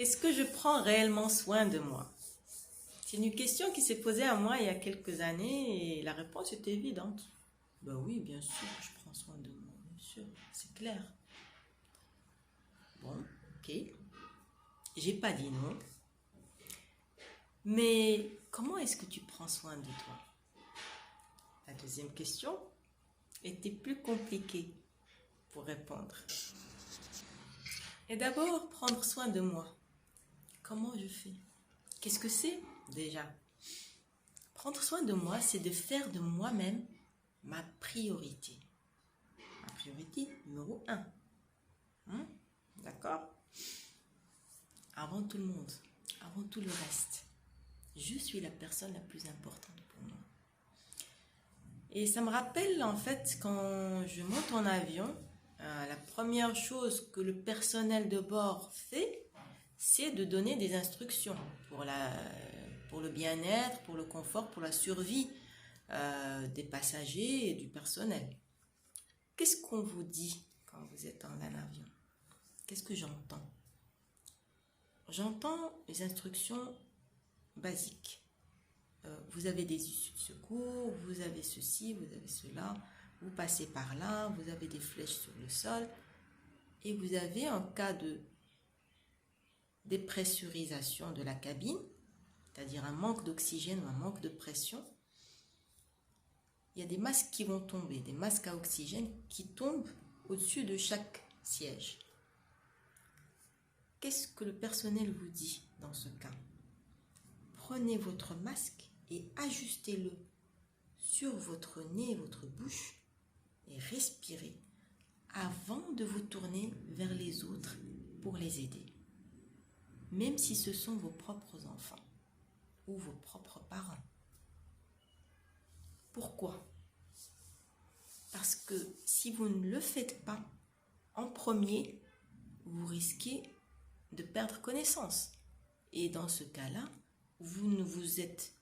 Est-ce que je prends réellement soin de moi? C'est une question qui s'est posée à moi il y a quelques années et la réponse était évidente. Ben oui, bien sûr que je prends soin de moi, bien sûr, c'est clair. Bon, ok, j'ai pas dit non. Mais comment est-ce que tu prends soin de toi? La deuxième question était plus compliquée pour répondre. Et d'abord, prendre soin de moi. Comment je fais? Qu'est-ce que c'est déjà? Prendre soin de moi, c'est de faire de moi-même ma priorité. Ma priorité numéro un. D'accord? Avant tout le monde, avant tout le reste. Je suis la personne la plus importante pour moi. Et ça me rappelle en fait quand je monte en avion, la première chose que le personnel de bord fait, c'est de donner des instructions pour le bien-être, pour le confort, pour la survie des passagers et du personnel. Qu'est-ce qu'on vous dit quand vous êtes dans un avion? Qu'est-ce que j'entends? J'entends les instructions basiques. Vous avez des issues de secours, vous avez ceci, vous avez cela, vous passez par là, vous avez des flèches sur le sol, et vous avez en cas de dépressurisation de la cabine, c'est-à-dire un manque d'oxygène ou un manque de pression, il y a des masques qui vont tomber, des masques à oxygène qui tombent au-dessus de chaque siège. Qu'est-ce que le personnel vous dit dans ce cas? Prenez votre masque et ajustez-le sur votre nez et votre bouche et respirez avant de vous tourner vers les autres pour les aider. Même si ce sont vos propres enfants ou vos propres parents. Pourquoi? Parce que si vous ne le faites pas en premier, vous risquez de perdre connaissance. Et dans ce cas-là, vous ne vous êtes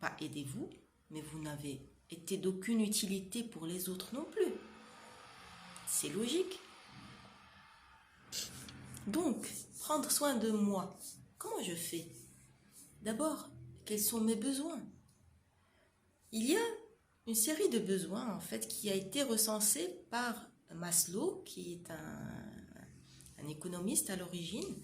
pas aidé vous, mais vous n'avez été d'aucune utilité pour les autres non plus. C'est logique. Donc, prendre soin de moi, comment je fais? D'abord, quels sont mes besoins? Il y a une série de besoins en fait qui a été recensée par Maslow, qui est un économiste à l'origine,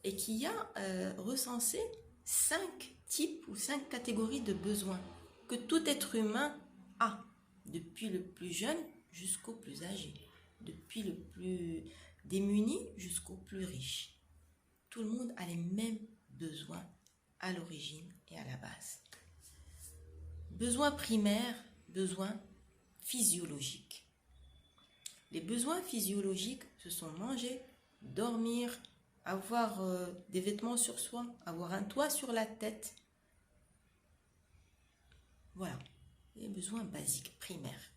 et qui a recensé 5 types ou 5 catégories de besoins que tout être humain a, depuis le plus jeune jusqu'au plus âgé, depuis le plus démuni jusqu'au plus riche. Tout le monde a les mêmes besoins à l'origine et à la base. Besoins primaires, besoins physiologiques. Les besoins physiologiques, ce sont manger, dormir, avoir des vêtements sur soi, avoir un toit sur la tête. Voilà, les besoins basiques, primaires.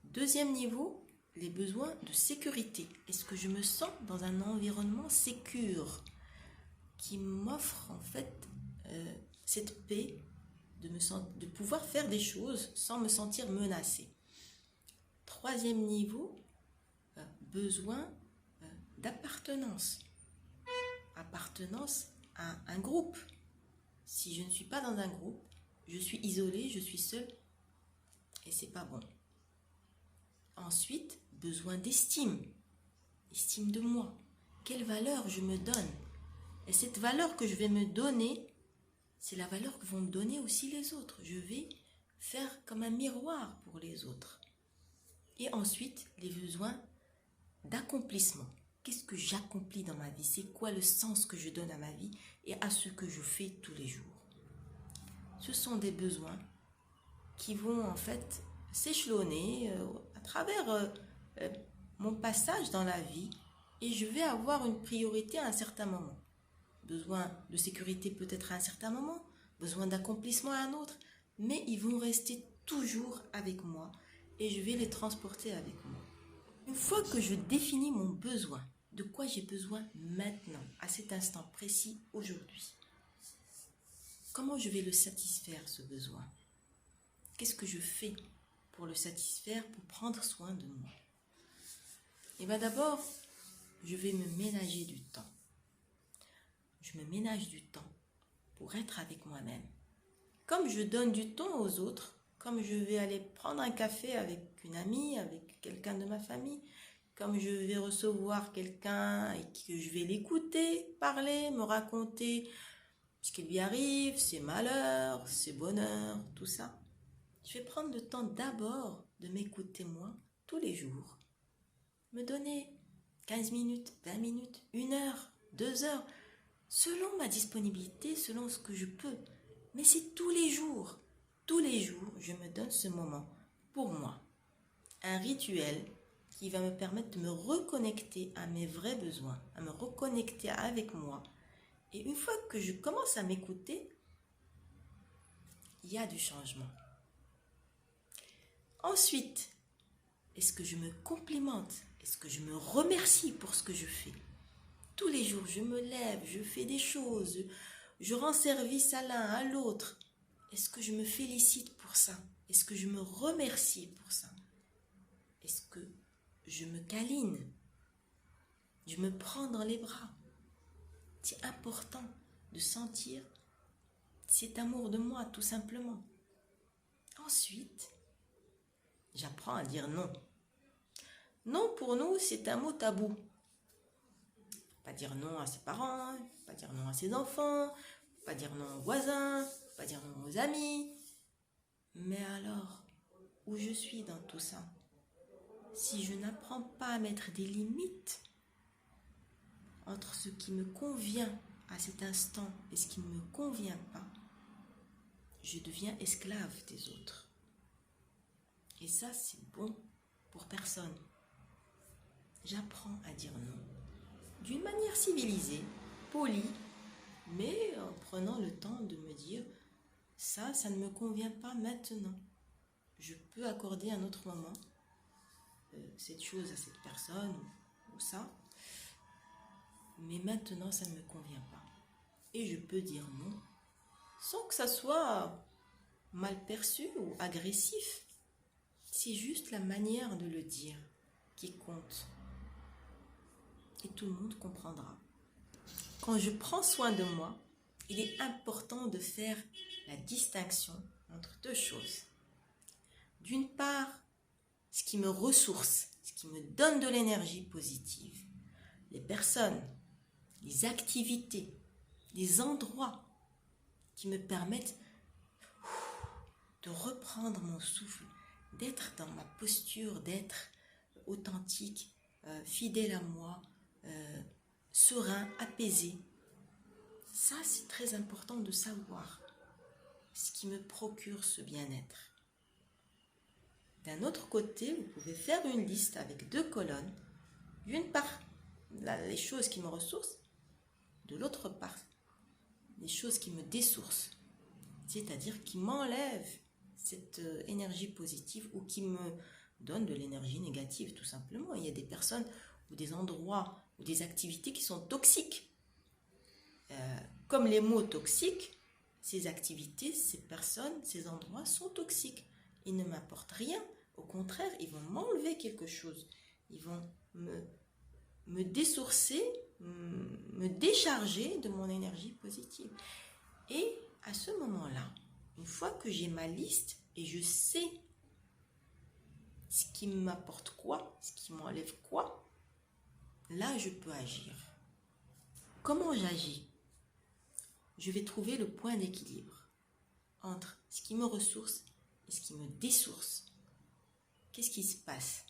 Deuxième niveau, les besoins de sécurité. Est-ce que je me sens dans un environnement sécure qui m'offre en fait cette paix de pouvoir faire des choses sans me sentir menacée. Troisième niveau, besoin d'appartenance. Appartenance à un groupe. Si je ne suis pas dans un groupe, je suis isolée, je suis seule et c'est pas bon. Ensuite, besoin d'estime. Estime de moi. Quelle valeur je me donne? Et cette valeur que je vais me donner, c'est la valeur que vont me donner aussi les autres. Je vais faire comme un miroir pour les autres. Et ensuite, les besoins d'accomplissement. Qu'est-ce que j'accomplis dans ma vie? C'est quoi le sens que je donne à ma vie et à ce que je fais tous les jours? Ce sont des besoins qui vont en fait s'échelonner à travers mon passage dans la vie et je vais avoir une priorité à un certain moment. Besoin de sécurité peut-être à un certain moment, besoin d'accomplissement à un autre, mais ils vont rester toujours avec moi et je vais les transporter avec moi. Une fois que je définis mon besoin, de quoi j'ai besoin maintenant, à cet instant précis, aujourd'hui, comment je vais le satisfaire, ce besoin? Qu'est-ce que je fais pour le satisfaire, pour prendre soin de moi? Et bien d'abord, je vais me ménager du temps. je me ménage du temps pour être avec moi-même. Comme je donne du temps aux autres, comme je vais aller prendre un café avec une amie, avec quelqu'un de ma famille, comme je vais recevoir quelqu'un et que je vais l'écouter, parler, me raconter ce qui lui arrive, ses malheurs, ses bonheurs, tout ça. Je vais prendre le temps d'abord de m'écouter moi tous les jours. Me donner 15 minutes, 20 minutes, 1 heure, 2 heures, selon ma disponibilité, selon ce que je peux. Mais c'est tous les jours, je me donne ce moment pour moi. Un rituel qui va me permettre de me reconnecter à mes vrais besoins, à me reconnecter avec moi. Et une fois que je commence à m'écouter, il y a du changement. Ensuite, est-ce que je me complimente? Est-ce que je me remercie pour ce que je fais? Tous les jours, je me lève, je fais des choses, je rends service à l'un, à l'autre. Est-ce que je me félicite pour ça? Est-ce que je me remercie pour ça? Est-ce que je me câline? Je me prends dans les bras? C'est important de sentir cet amour de moi, tout simplement. Ensuite, j'apprends à dire non. Non, pour nous, c'est un mot tabou. Pas dire non à ses parents, pas dire non à ses enfants, pas dire non aux voisins, pas dire non aux amis. Mais alors, où je suis dans tout ça? Si je n'apprends pas à mettre des limites entre ce qui me convient à cet instant et ce qui ne me convient pas, je deviens esclave des autres. Et ça, c'est bon pour personne. J'apprends à dire non d'une manière civilisée, polie, mais en prenant le temps de me dire ça ne me convient pas maintenant. Je peux accorder un autre moment cette chose à cette personne ou ça, mais maintenant ça ne me convient pas. Et je peux dire non sans que ça soit mal perçu ou agressif. C'est juste la manière de le dire qui compte. Et tout le monde comprendra. Quand je prends soin de moi, il est important de faire la distinction entre deux choses. D'une part, ce qui me ressource, ce qui me donne de l'énergie positive. Les personnes, les activités, les endroits qui me permettent de reprendre mon souffle, d'être dans ma posture, d'être authentique, fidèle à moi, serein, apaisé. Ça, c'est très important de savoir ce qui me procure ce bien-être. D'un autre côté, vous pouvez faire une liste avec 2 colonnes. D'une part, les choses qui me ressourcent, de l'autre part, les choses qui me dessourcent, c'est-à-dire qui m'enlèvent cette énergie positive ou qui me donnent de l'énergie négative, tout simplement. Il y a des personnes ou des endroits ou des activités qui sont toxiques. Comme les mots toxiques, ces activités, ces personnes, ces endroits sont toxiques. Ils ne m'apportent rien. Au contraire, ils vont m'enlever quelque chose. Ils vont me dessourcer, me décharger de mon énergie positive. Et à ce moment-là, une fois que j'ai ma liste et je sais ce qui m'apporte quoi, ce qui m'enlève quoi, là je peux agir. Comment j'agis? Je vais trouver le point d'équilibre entre ce qui me ressource et ce qui me dessource. Qu'est-ce qui se passe?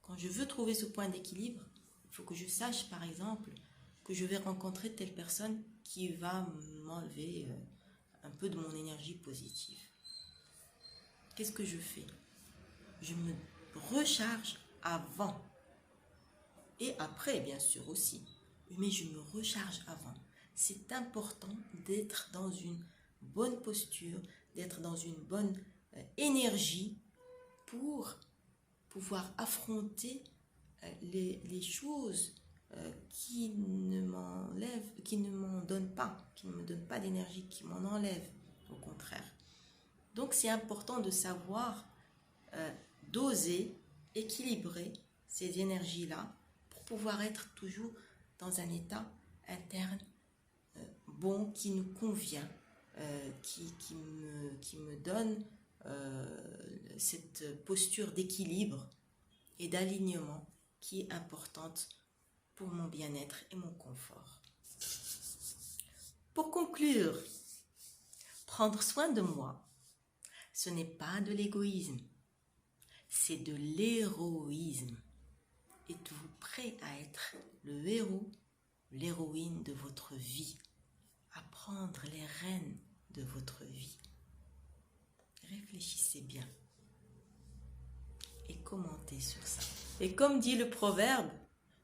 Quand je veux trouver ce point d'équilibre, il faut que je sache, par exemple, que je vais rencontrer telle personne qui va m'enlever un peu de mon énergie positive. Qu'est-ce que je fais? Je me recharge avant. Et après, bien sûr aussi. Mais je me recharge avant. C'est important d'être dans une bonne posture, d'être dans une bonne énergie pour pouvoir affronter les choses qui ne m'en donnent pas, qui ne me donnent pas d'énergie, qui m'en enlèvent, au contraire. Donc c'est important de savoir doser, équilibrer ces énergies-là pour pouvoir être toujours dans un état interne bon, qui nous convient, qui me donne cette posture d'équilibre et d'alignement qui est importante pour mon bien-être et mon confort. Pour conclure, prendre soin de moi, ce n'est pas de l'égoïsme, c'est de l'héroïsme. Êtes-vous prêt à être le héros, l'héroïne de votre vie, à prendre les rênes de votre vie? Réfléchissez bien et commentez sur ça. Et comme dit le proverbe,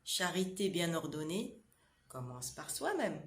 charité bien ordonnée commence par soi-même.